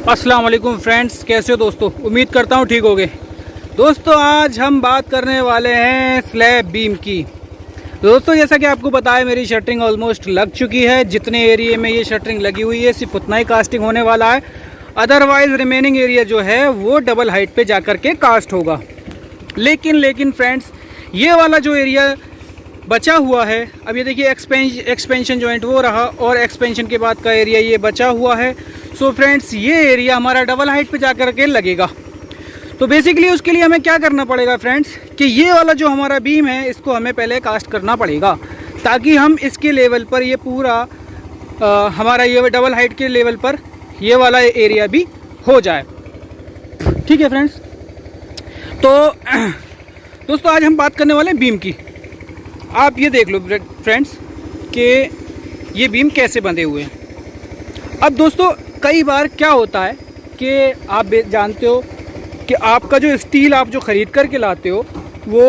अस्सलाम वालेकुम फ्रेंड्स, कैसे हो दोस्तों। उम्मीद करता हूँ ठीक होगे। दोस्तों आज हम बात करने वाले हैं स्लैब बीम की। दोस्तों जैसा कि आपको पता है मेरी शटरिंग ऑलमोस्ट लग चुकी है। जितने एरिया में ये शटरिंग लगी हुई है सिर्फ उतना ही कास्टिंग होने वाला है। अदरवाइज रिमेनिंग एरिया जो है वो डबल हाइट पे जा कर के कास्ट होगा। लेकिन फ्रेंड्स ये वाला जो एरिया बचा हुआ है, अब ये देखिए एक्सपेंशन जॉइंट वो रहा और एक्सपेंशन के बाद का एरिया ये बचा हुआ है। सो फ्रेंड्स ये एरिया हमारा डबल हाइट पे जा कर के लगेगा। तो बेसिकली उसके लिए हमें क्या करना पड़ेगा फ्रेंड्स कि ये वाला जो हमारा बीम है इसको हमें पहले कास्ट करना पड़ेगा, ताकि हम इसके लेवल पर ये पूरा हमारा ये डबल हाइट के लेवल पर ये वाला एरिया भी हो जाए। ठीक है फ्रेंड्स। तो दोस्तों आज हम बात करने वाले हैं बीम की। आप ये देख लो फ्रेंड्स कि ये बीम कैसे बंधे हुए हैं। अब दोस्तों कई बार क्या होता है कि आप जानते हो कि आपका जो स्टील आप जो ख़रीद करके लाते हो वो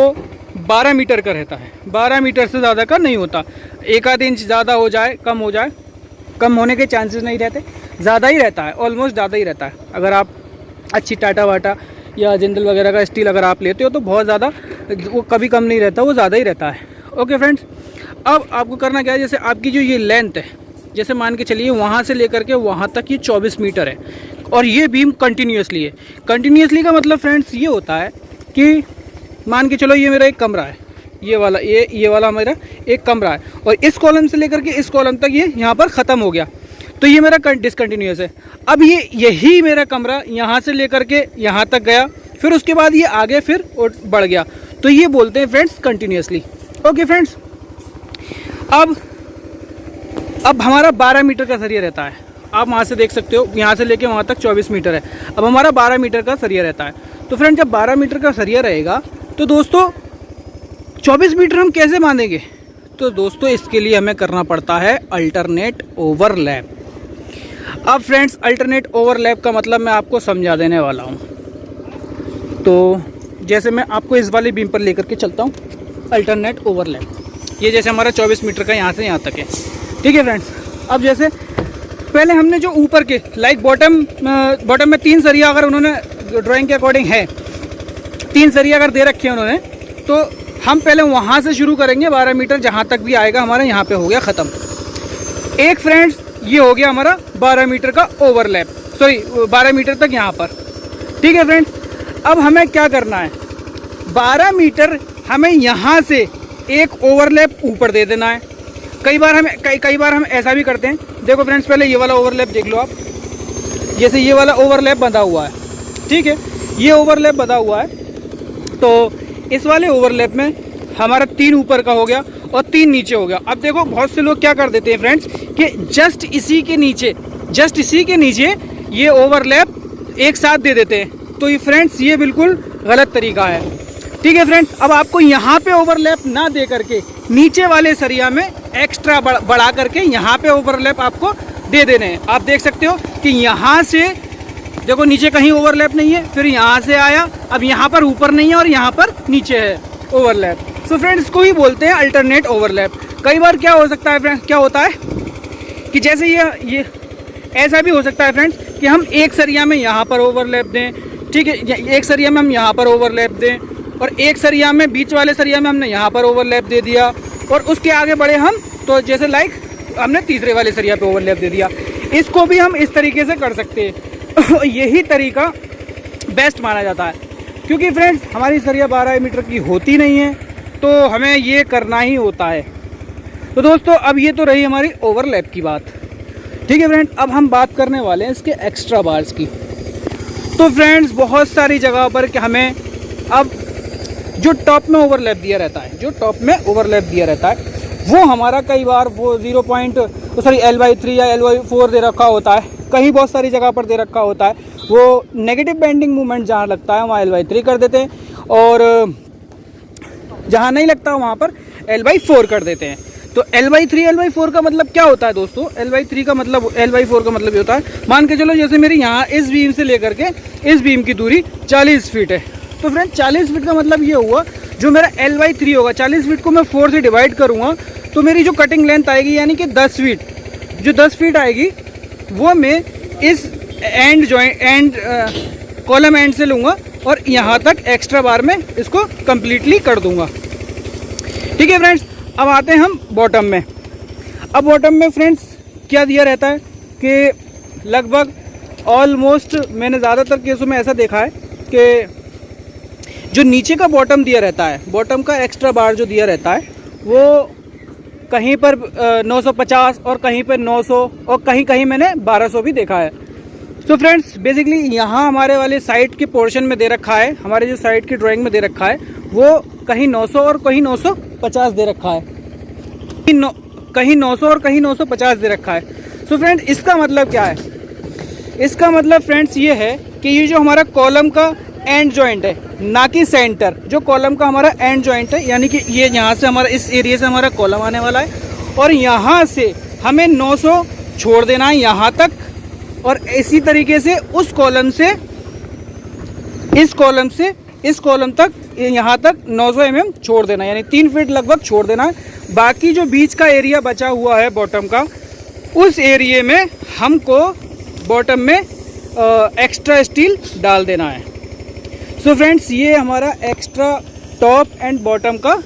12 मीटर का रहता है। 12 मीटर से ज़्यादा का नहीं होता। एक आध इंच ज़्यादा हो जाए कम हो जाए, कम होने के चांसेस नहीं रहते, ज़्यादा ही रहता है, ऑलमोस्ट ज़्यादा ही रहता है। अगर आप अच्छी टाटा वाटा या जिंदल वगैरह का स्टील अगर आप लेते हो तो बहुत ज़्यादा वो कभी कम नहीं रहता, वो ज़्यादा ही रहता है। ओके फ्रेंड्स, अब आपको करना क्या है, जैसे आपकी जो ये लेंथ है, जैसे मान के चलिए वहाँ से लेकर के वहाँ तक ये 24 मीटर है और ये बीम कंटिन्यूसली है। कंटिन्यूसली का मतलब फ्रेंड्स ये होता है कि मान के चलो ये मेरा एक कमरा है, ये वाला मेरा एक कमरा है और इस कॉलम से लेकर के इस कॉलम तक ये यहाँ पर ख़त्म हो गया, तो ये मेरा डिसकंटिन्यूस है। अब यही मेरा कमरा यहाँ से लेकर के यहाँ तक गया, फिर उसके बाद ये आगे फिर बढ़ गया, तो ये बोलते हैं फ्रेंड्स कंटिन्यूसली। ओके फ्रेंड्स, अब हमारा 12 मीटर का सरिया रहता है। आप वहाँ से देख सकते हो, यहाँ से लेके वहाँ तक 24 मीटर है। अब हमारा 12 मीटर का सरिया रहता है। तो फ्रेंड जब 12 मीटर का सरिया रहेगा तो दोस्तों 24 मीटर हम कैसे बांधेंगे। तो दोस्तों इसके लिए हमें करना पड़ता है अल्टरनेट ओवरलैप। अब फ्रेंड्स अल्टरनेट ओवरलैप का मतलब मैं आपको समझा देने वाला हूँ। तो जैसे मैं आपको इस वाली बीम पर लेकर के चलता हूँ, अल्टरनेट ओवरलैप ये जैसे हमारा 24 मीटर का यहाँ से यहाँ तक है। ठीक है फ्रेंड्स। अब जैसे पहले हमने जो ऊपर के लाइक बॉटम में 3 सरिया अगर उन्होंने ड्राइंग के अकॉर्डिंग है 3 सरिया अगर दे रखे हैं उन्होंने, तो हम पहले वहाँ से शुरू करेंगे 12 मीटर जहाँ तक भी आएगा हमारा, यहाँ पे हो गया ख़त्म। एक फ्रेंड्स ये हो गया हमारा 12 मीटर का ओवरलैप, सॉरी 12 मीटर तक यहाँ पर। ठीक है फ्रेंड्स। अब हमें क्या करना है, 12 मीटर हमें यहाँ से एक ओवरलैप ऊपर दे देना है। कई बार हम ऐसा भी करते हैं। देखो फ्रेंड्स पहले ये वाला ओवरलैप देख लो आप, जैसे ये वाला ओवरलैप बंधा हुआ है। ठीक है, ये ओवरलैप बंधा हुआ है, तो इस वाले ओवरलैप में हमारा 3 ऊपर का हो गया और 3 नीचे हो गया। अब देखो बहुत से लोग क्या कर देते हैं फ्रेंड्स कि जस्ट इसी के नीचे ये ओवरलैप एक साथ दे देते हैं, तो ये फ्रेंड्स ये बिल्कुल गलत तरीका है। ठीक है फ्रेंड्स। अब आपको यहाँ पे ओवरलैप ना दे करके नीचे वाले सरिया में एक्स्ट्रा बढ़ा करके यहाँ पे ओवरलैप आपको दे देने हैं। आप देख सकते हो कि यहाँ से देखो नीचे कहीं ओवरलैप नहीं है, फिर यहाँ से आया, अब यहाँ पर ऊपर नहीं है और यहाँ पर नीचे है ओवरलैप। सो फ्रेंड्स इसको ही बोलते हैं अल्टरनेट ओवरलैप। कई बार क्या हो सकता है फ्रेंड्स, क्या होता है कि जैसे ये ऐसा भी हो सकता है फ्रेंड्स कि हम एक सरिया में यहाँ पर ओवरलैप दें। ठीक है, एक सरिया में हम यहाँ पर ओवरलैप दें और एक सरिया में बीच वाले सरिया में हमने यहाँ पर ओवरलैप दे दिया और उसके आगे बढ़े हम तो जैसे लाइक हमने तीसरे वाले सरिया पे ओवरलैप दे दिया। इसको भी हम इस तरीके से कर सकते हैं। यही तरीका बेस्ट माना जाता है, क्योंकि फ्रेंड्स हमारी सरिया 12 मीटर की होती नहीं है, तो हमें ये करना ही होता है। तो दोस्तों अब ये तो रही हमारी ओवरलैप की बात। ठीक है फ्रेंड्स, अब हम बात करने वाले हैं इसके एक्स्ट्रा बार्स की। तो फ्रेंड्स बहुत सारी जगह पर कि हमें अब जो टॉप में ओवरलैप दिया रहता है, वो हमारा कई बार वो L/3 या L/4 दे रखा होता है। कहीं बहुत सारी जगह पर दे रखा होता है, वो नेगेटिव बेंडिंग मूवमेंट जहाँ लगता है वहाँ L/3 कर देते हैं और जहाँ नहीं लगता वहाँ पर L/4 कर देते हैं। तो L/3 L/4 का मतलब क्या होता है दोस्तों। L/4 का मतलब ये होता है, मान के चलो जैसे मेरी यहाँ इस बीम से लेकर के इस बीम की दूरी 40 फीट है, तो फ्रेंड 40 फीट का मतलब ये हुआ जो मेरा L/3 होगा, 40 फीट को मैं 4 से डिवाइड करूँगा तो मेरी जो कटिंग लेंथ आएगी यानी कि 10 फीट, जो 10 फीट आएगी वो मैं इस and joint and column and से लूँगा और यहाँ तक एक्स्ट्रा बार में इसको कम्प्लीटली कर दूँगा। ठीक है फ्रेंड्स, अब आते हैं हम बॉटम में। अब बॉटम में फ्रेंड्स क्या दिया रहता है कि लगभग ऑलमोस्ट मैंने ज़्यादातर केसों में ऐसा देखा है कि जो नीचे का बॉटम दिया रहता है, बॉटम का एक्स्ट्रा बार जो दिया रहता है वो कहीं पर 950 और कहीं पर 900 और कहीं कहीं मैंने 1200 भी देखा है। तो फ्रेंड्स बेसिकली यहाँ हमारे वाले साइड के पोर्शन में दे रखा है, हमारे जो साइड की ड्राइंग में दे रखा है वो कहीं 900 और कहीं 950 दे रखा है, कहीं 900 और कहीं 950 दे रखा है। तो फ्रेंड्स इसका मतलब क्या है? इसका मतलब फ्रेंड्स ये है कि ये जो हमारा कॉलम का एंड जॉइंट है, ना कि सेंटर, जो कॉलम का हमारा एंड जॉइंट है, यानी कि ये यहाँ से हमारा इस एरिया से हमारा कॉलम आने वाला है और यहाँ से हमें 900 छोड़ देना है यहाँ तक, और इसी तरीके से उस कॉलम से इस कॉलम तक यहाँ तक 900 mm छोड़ देना है, यानी 3 फीट लगभग छोड़ देना है। बाकी जो बीच का एरिया बचा हुआ है बॉटम का, उस एरिया में हमको बॉटम में एक्स्ट्रा स्टील डाल देना है। सो फ्रेंड्स ये हमारा एक्स्ट्रा टॉप एंड बॉटम का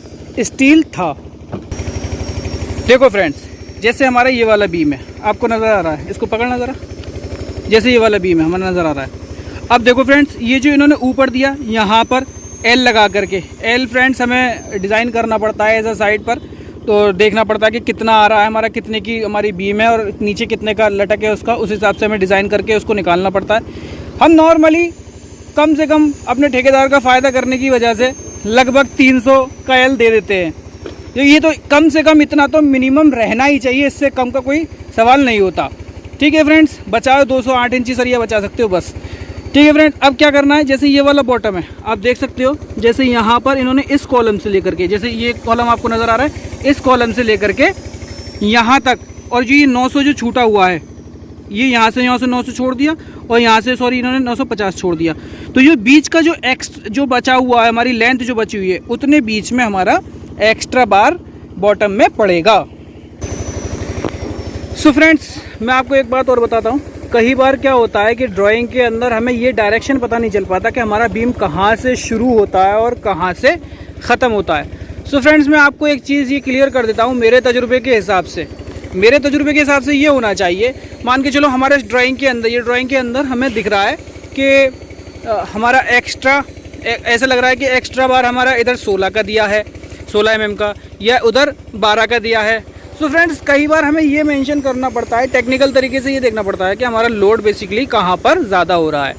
स्टील था। देखो फ्रेंड्स, जैसे हमारा ये वाला बीम है, आपको नज़र आ रहा है, इसको पकड़ना ज़रा, जैसे ये वाला बीम है हमारा नज़र आ रहा है। अब देखो फ्रेंड्स, ये जो इन्होंने ऊपर दिया यहाँ पर एल लगा करके, एल फ्रेंड्स हमें डिज़ाइन करना पड़ता है ऐसा साइड पर, तो देखना पड़ता है कि कितना आ रहा है हमारा, कितने की हमारी बीम है और नीचे कितने का लटक है उसका, उस हिसाब से हमें डिज़ाइन करके उसको निकालना पड़ता है। हम नॉर्मली कम से कम अपने ठेकेदार का फ़ायदा करने की वजह से लगभग 300 का एल दे देते हैं। ये तो कम से कम इतना तो मिनिमम रहना ही चाहिए, इससे कम का कोई सवाल नहीं होता। ठीक है फ्रेंड्स, बचाओ 208 इंची सरिया बचा सकते हो बस। ठीक है फ्रेंड्स, अब क्या करना है, जैसे ये वाला बॉटम है आप देख सकते हो, जैसे यहाँ पर इन्होंने इस कॉलम से लेकर के, जैसे ये कॉलम आपको नज़र आ रहा है, इस कॉलम से लेकर के यहाँ तक, और जो ये 900 जो छूटा हुआ है, ये यहाँ से 900 छोड़ दिया और यहाँ से सॉरी इन्होंने 950 छोड़ दिया। तो ये बीच का जो बचा हुआ है, हमारी लेंथ जो बची हुई है, उतने बीच में हमारा एक्स्ट्रा बार बॉटम में पड़ेगा। सो फ्रेंड्स मैं आपको एक बात और बताता हूँ, कई बार क्या होता है कि ड्राइंग के अंदर हमें ये डायरेक्शन पता नहीं चल पाता कि हमारा बीम कहाँ से शुरू होता है और कहाँ से ख़त्म होता है। सो फ्रेंड्स मैं आपको एक चीज़ ये क्लियर कर देता हूँ, मेरे तजुर्बे के हिसाब से ये होना चाहिए, मान के चलो हमारे ड्राइंग के अंदर, ये ड्राइंग के अंदर हमें दिख रहा है कि हमारा एक्स्ट्रा ऐसा लग रहा है कि एक्स्ट्रा बार हमारा इधर 16 का दिया है, 16 mm का, या उधर 12 का दिया है। सो फ्रेंड्स कई बार हमें ये मेंशन करना पड़ता है, टेक्निकल तरीके से ये देखना पड़ता है कि हमारा लोड बेसिकली कहाँ पर ज़्यादा हो रहा है।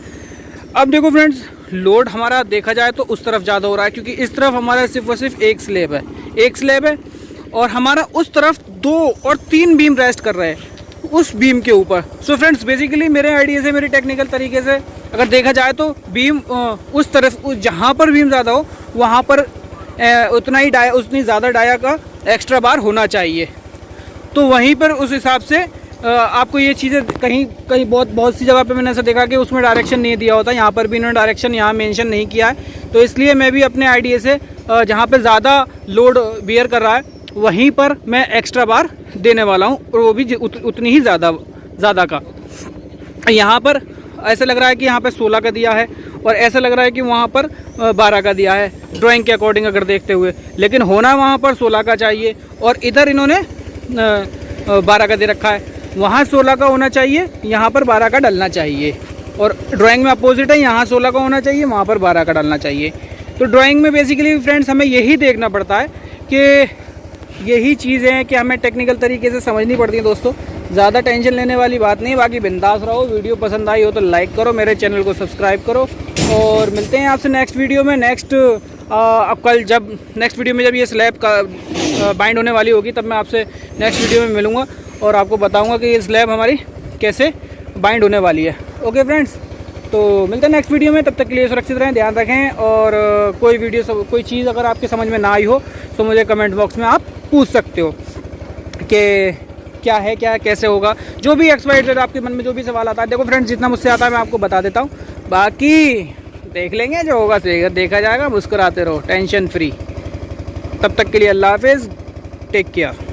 अब देखो फ्रेंड्स, लोड हमारा देखा जाए तो उस तरफ ज़्यादा हो रहा है, क्योंकि इस तरफ हमारा सिर्फ और सिर्फ एक स्लैब है और हमारा उस तरफ 2 और 3 बीम रेस्ट कर रहे हैं उस बीम के ऊपर। सो फ्रेंड्स बेसिकली मेरे आइडिया से, मेरे टेक्निकल तरीके से अगर देखा जाए तो बीम उस तरफ, जहाँ पर बीम ज़्यादा हो वहाँ पर उतनी ज़्यादा डाया का एक्स्ट्रा बार होना चाहिए। तो वहीं पर उस हिसाब से आपको ये चीज़ें कहीं बहुत सी जगह पे मैंने ऐसा देखा कि उसमें डायरेक्शन नहीं दिया होता, यहाँ पर भी इन्होंने डायरेक्शन यहाँ मेंशन नहीं किया है। तो इसलिए मैं भी अपने आइडिया से जहाँ पे ज़्यादा लोड बियर कर रहा है वहीं पर मैं एक्स्ट्रा बार देने वाला हूँ, और वो भी उतनी ही ज़्यादा का। यहाँ पर ऐसा लग रहा है कि यहाँ पे 16 का दिया है और ऐसा लग रहा है कि वहाँ पर 12 का दिया है ड्राइंग के अकॉर्डिंग अगर देखते हुए, लेकिन होना वहाँ पर 16 का चाहिए और इधर इन्होंने 12 का दे रखा है, वहाँ 16 का होना चाहिए, यहाँ पर 12 का डलना चाहिए। और ड्राइंग में अपोजिट है, यहाँ 16 का होना चाहिए, वहाँ पर 12 का डलना चाहिए। तो ड्राइंग में बेसिकली फ्रेंड्स हमें यही देखना पड़ता है कि यही चीज़ें हैं कि हमें टेक्निकल तरीके से समझनी पड़ती है दोस्तों। ज़्यादा टेंशन लेने वाली बात नहीं, बाकी बिंदास रहो। वीडियो पसंद आई हो तो लाइक करो, मेरे चैनल को सब्सक्राइब करो, और मिलते हैं आपसे नेक्स्ट वीडियो में। अब कल जब नेक्स्ट वीडियो में जब ये स्लैब का बाइंड होने वाली होगी तब मैं आपसे नेक्स्ट वीडियो में मिलूँगा और आपको बताऊँगा कि ये स्लैब हमारी कैसे बाइंड होने वाली है। ओके फ्रेंड्स, तो मिलते हैं नेक्स्ट वीडियो में, तब तक के लिए सुरक्षित रहें, ध्यान रखें। और कोई चीज़ अगर आपके समझ में ना आई हो तो मुझे कमेंट बॉक्स में आप पूछ सकते हो कि क्या है, क्या कैसे होगा, जो भी XYZ आपके मन में जो भी सवाल आता है। देखो फ्रेंड्स, जितना मुझसे आता है मैं आपको बता देता हूँ, बाकी देख लेंगे, जो होगा देखा जाएगा। मुस्कुराते रहो, टेंशन फ्री। तब तक के लिए अल्लाह हाफिज़, टेक केयर।